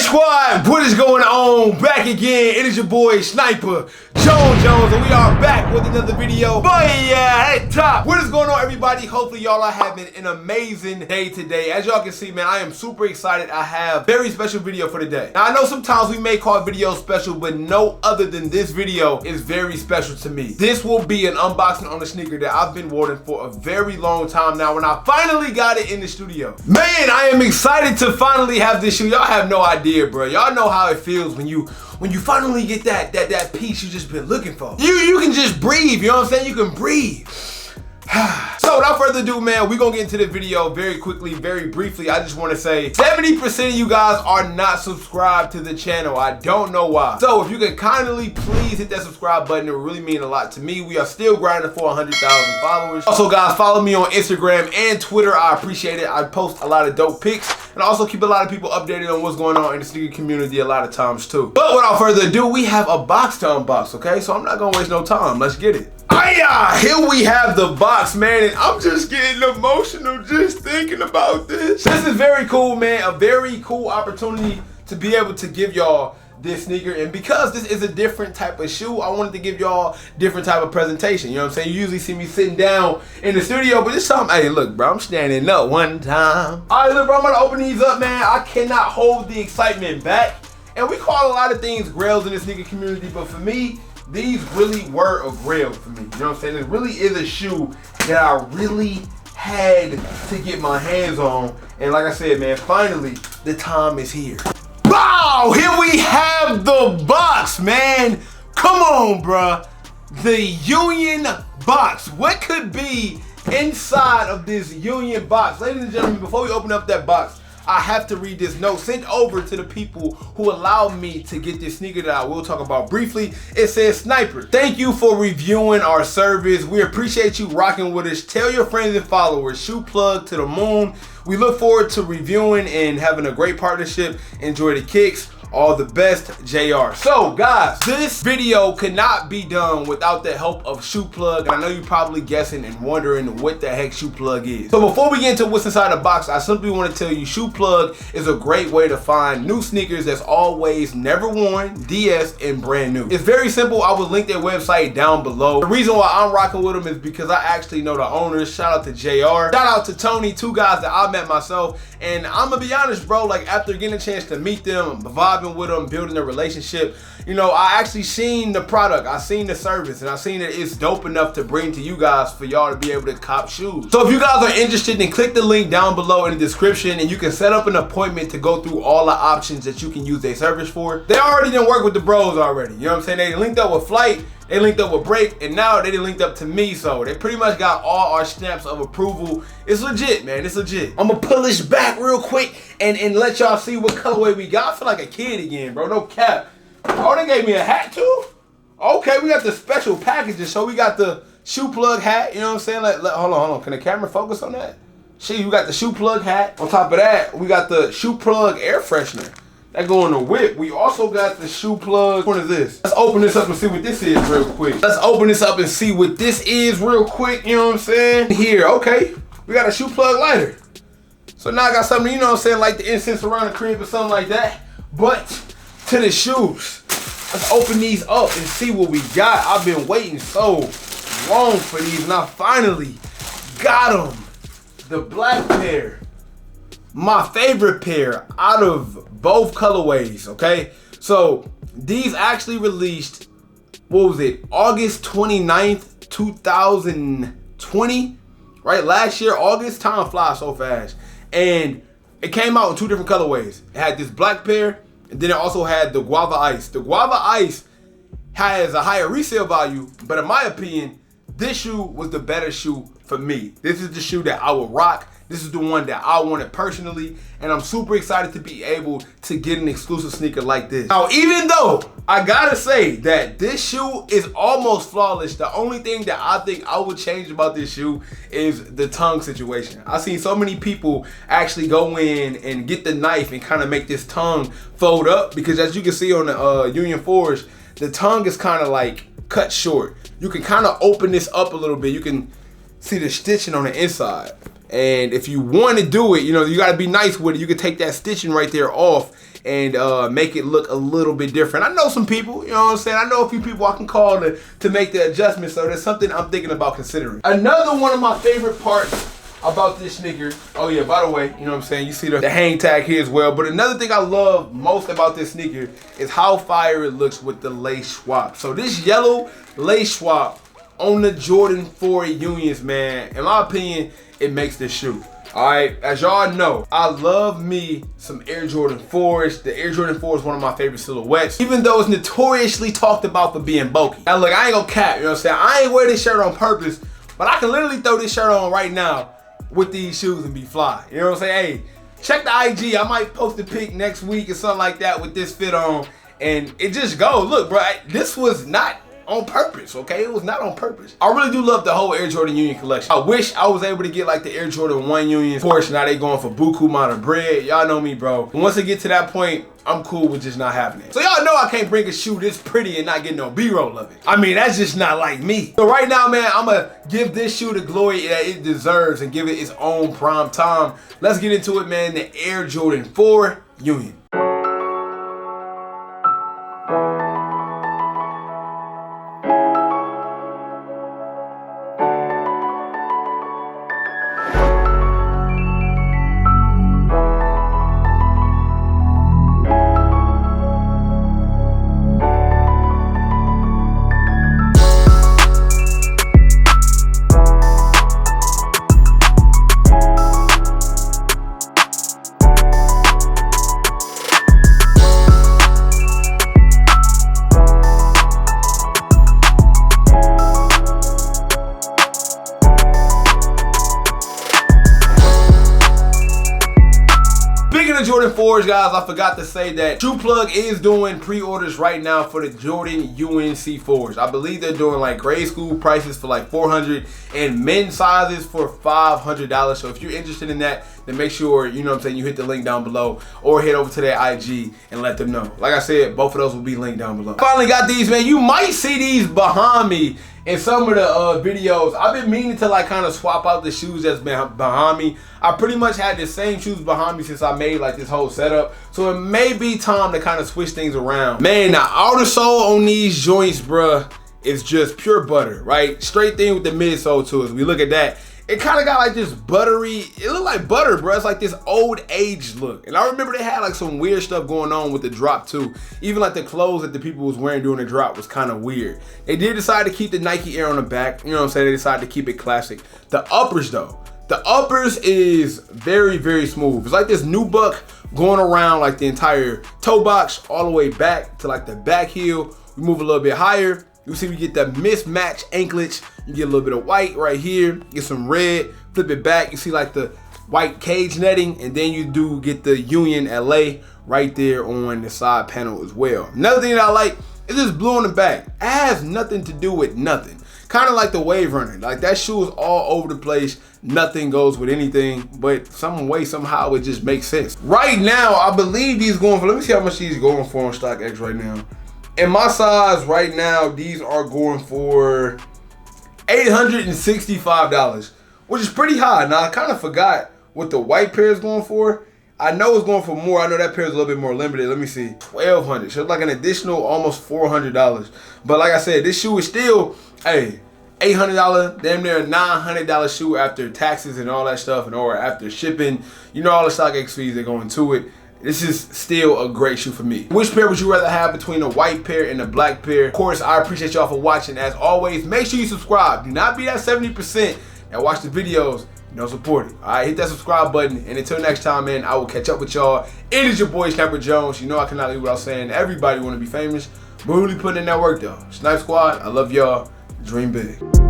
Squad, what is going on? Back again. It is your boy Sniper Jones, and we are back with another video. Boy, yeah, at top. What is going on, everybody? Hopefully y'all are having an amazing day today. As y'all can see, man, I am super excited. I have a very special video for today. Now, I know sometimes we may call videos special, but no other than this video is very special to me. This will be an unboxing on a sneaker that I've been wanting for a very long time now when I finally got it in the studio. Man, I am excited to finally have this shoe. Y'all have no idea, bro. Y'all know how it feels when you finally get that piece you just been looking for. You can just breathe, you know what I'm saying? You can breathe. So without further ado, man, we're gonna get into the video very quickly, very briefly. I just want to say 70% of you guys are not subscribed to the channel. I don't know why. So if you can kindly please hit that subscribe button, it would really mean a lot to me. We are still grinding for 100,000 followers. Also, guys, follow me on Instagram and Twitter. I appreciate it. I post a lot of dope pics and I also keep a lot of people updated on what's going on in the sneaker community a lot of times too. But without further ado, we have a box to unbox, okay? So I'm not gonna waste no time. Let's get it. Here we have the box, man, and I'm just getting emotional just thinking about this. This is very cool, man. A very cool opportunity to be able to give y'all this sneaker, and because this is a different type of shoe, I wanted to give y'all different type of presentation. You know what I'm saying? You usually see me sitting down in the studio, but this time, hey, look, bro, I'm standing up one time. All right, look, bro, I'm gonna open these up, man. I cannot hold the excitement back, and we call a lot of things grails in the sneaker community, but for me, these really were a grail for me. You know what I'm saying? It really is a shoe that I really had to get my hands on. And like I said, man, finally, the time is here. Wow, here we have the box, man. Come on, bruh. The Union box. What could be inside of this Union box? Ladies and gentlemen, before we open up that box, I have to read this note sent over to the people who allowed me to get this sneaker that I will talk about briefly. It says, Sniper, thank you for reviewing our service. We appreciate you rocking with us. Tell your friends and followers, shoe plug to the moon. We look forward to reviewing and having a great partnership. Enjoy the kicks. All the best, JR. So guys, this video could not be done without the help of Shoe Plug. I know you're probably guessing and wondering what the heck Shoe Plug is. So before we get into what's inside the box, I simply want to tell you Shoe Plug is a great way to find new sneakers that's always never worn, DS, and brand new. It's very simple. I will link their website down below. The reason why I'm rocking with them is because I actually know the owners. Shout out to JR. Shout out to Tony, two guys that I met myself. And I'm gonna be honest, bro, like after getting a chance to meet them, vibing with them, building a relationship, you know, I actually seen the product, I seen the service, and I seen that it's dope enough to bring to you guys for y'all to be able to cop shoes. So if you guys are interested, then click the link down below in the description and you can set up an appointment to go through all the options that you can use their service for. They already done work with the bros already, you know what I'm saying? They linked up with Flight, they linked up with Break, and now they linked up to me, so they pretty much got all our stamps of approval. It's legit, man, it's legit. I'm gonna pull this back real quick and let y'all see what colorway we got. I feel like a kid again, bro, no cap. Oh, they gave me a hat too? Okay, we got the special packages. So we got the Shoe Plug hat, you know what I'm saying? Hold on, can the camera focus on that? See, we got the Shoe Plug hat. On top of that, we got the Shoe Plug air freshener. That go in the whip. We also got the Shoe Plug. What is this? Let's open this up and see what this is real quick. Let's open this up and see what this is real quick, you know what I'm saying? Here, okay. We got a Shoe Plug lighter. So now I got something, you know what I'm saying, like the incense around the crib or something like that. But to the shoes. Let's open these up and see what we got. I've been waiting so long for these and I finally got them. The black pair. My favorite pair out of both colorways, okay? So these actually released, what was it, August 29th, 2020, right? Last year, August. Time flies so fast. And it came out in two different colorways. It had this black pair, and then it also had the Guava Ice. The Guava Ice has a higher resale value, but in my opinion, this shoe was the better shoe for me. This is the shoe that I would rock. This is the one that I wanted personally, and I'm super excited to be able to get an exclusive sneaker like this. Now, even though I gotta say that this shoe is almost flawless, the only thing that I think I would change about this shoe is the tongue situation. I've seen so many people actually go in and get the knife and kind of make this tongue fold up, because as you can see on the Union 4s, the tongue is kind of like cut short. You can kind of open this up a little bit. You can see the stitching on the inside. And if you want to do it, you know, you got to be nice with it. You can take that stitching right there off and make it look a little bit different. I know some people, you know what I'm saying? I know a few people I can call to make the adjustment, so that's something I'm thinking about considering. Another one of my favorite parts about this sneaker, oh yeah, by the way, you know what I'm saying, you see the hang tag here as well, but another thing I love most about this sneaker is how fire it looks with the lace swap. So this yellow lace swap on the Jordan 4 Unions, man, in my opinion, it makes this shoe. All right, as y'all know, I love me some Air Jordan 4s. The Air Jordan 4 is one of my favorite silhouettes, even though it's notoriously talked about for being bulky. Now look, I ain't gonna cap, you know what I'm saying? I ain't wear this shirt on purpose, but I can literally throw this shirt on right now with these shoes and be fly. You know what I'm saying? Hey, check the IG. I might post a pic next week or something like that with this fit on, and it just goes. Look, bro, this was not on purpose, okay? It was not on purpose. I really do love the whole Air Jordan Union collection. I wish I was able to get like the Air Jordan 1 Unions. Of course, now they going for buku amount of bread. Y'all know me, bro. And once I get to that point, I'm cool with just not having it. So y'all know I can't bring a shoe this pretty and not get no B-roll of it. I mean, that's just not like me. So right now, man, I'm gonna give this shoe the glory that it deserves and give it its own prime time. Let's get into it, man. The Air Jordan 4 Union. Jordan 4s, guys, I forgot to say that Shoe Plug is doing pre-orders right now for the Jordan UNC 4s. I believe they're doing like grade school prices for like $400 and men's sizes for $500. So if you're interested in that, then make sure, you know what I'm saying, you hit the link down below or head over to their IG and let them know. Like I said, both of those will be linked down below. Finally got these, man. You might see these behind me in some of the videos. I've been meaning to like kind of swap out the shoes that's been behind me. I pretty much had the same shoes behind me since I made like this whole setup. So it may be time to kind of switch things around. Man, the outer sole on these joints, bruh, is just pure butter, right? Straight thing with the midsole too. As we look at that, it kind of got like this buttery, it looked like butter, bro. It's like this old age look. And I remember they had like some weird stuff going on with the drop too. Even like the clothes that the people was wearing during the drop was kind of weird. They did decide to keep the Nike Air on the back. You know what I'm saying? They decided to keep it classic. The uppers though, the uppers is very, very smooth. It's like this nubuck going around like the entire toe box all the way back to like the back heel. We move a little bit higher. You see we get the mismatched anklets. You get a little bit of white right here, get some red, flip it back. You see like the white cage netting, and then you do get the Union LA right there on the side panel as well. Another thing that I like is this blue on the back. It has nothing to do with nothing. Kind of like the Wave Runner. Like that shoe is all over the place. Nothing goes with anything, but some way, somehow it just makes sense. Right now, I believe these going for, let me see how much these going for on StockX right now. In my size right now, these are going for $865, which is pretty high. Now, I kind of forgot what the white pair is going for. I know it's going for more. I know that pair is a little bit more limited. Let me see, $1,200. So it's like an additional almost $400. But like I said, this shoe is still, hey, $800, damn near $900 shoe after taxes and all that stuff, and or after shipping. You know all the StockX fees that go into it. This is still a great shoe for me. Which pair would you rather have between the white pair and the black pair? Of course, I appreciate y'all for watching. As always, make sure you subscribe. Do not be that 70% and watch the videos. Support it. All right, hit that subscribe button. And until next time, man, I will catch up with y'all. It is your boy, Sniper Jones. You know I cannot leave without saying everybody want to be famous, but really putting in that work, though. Snipe Squad, I love y'all. Dream big.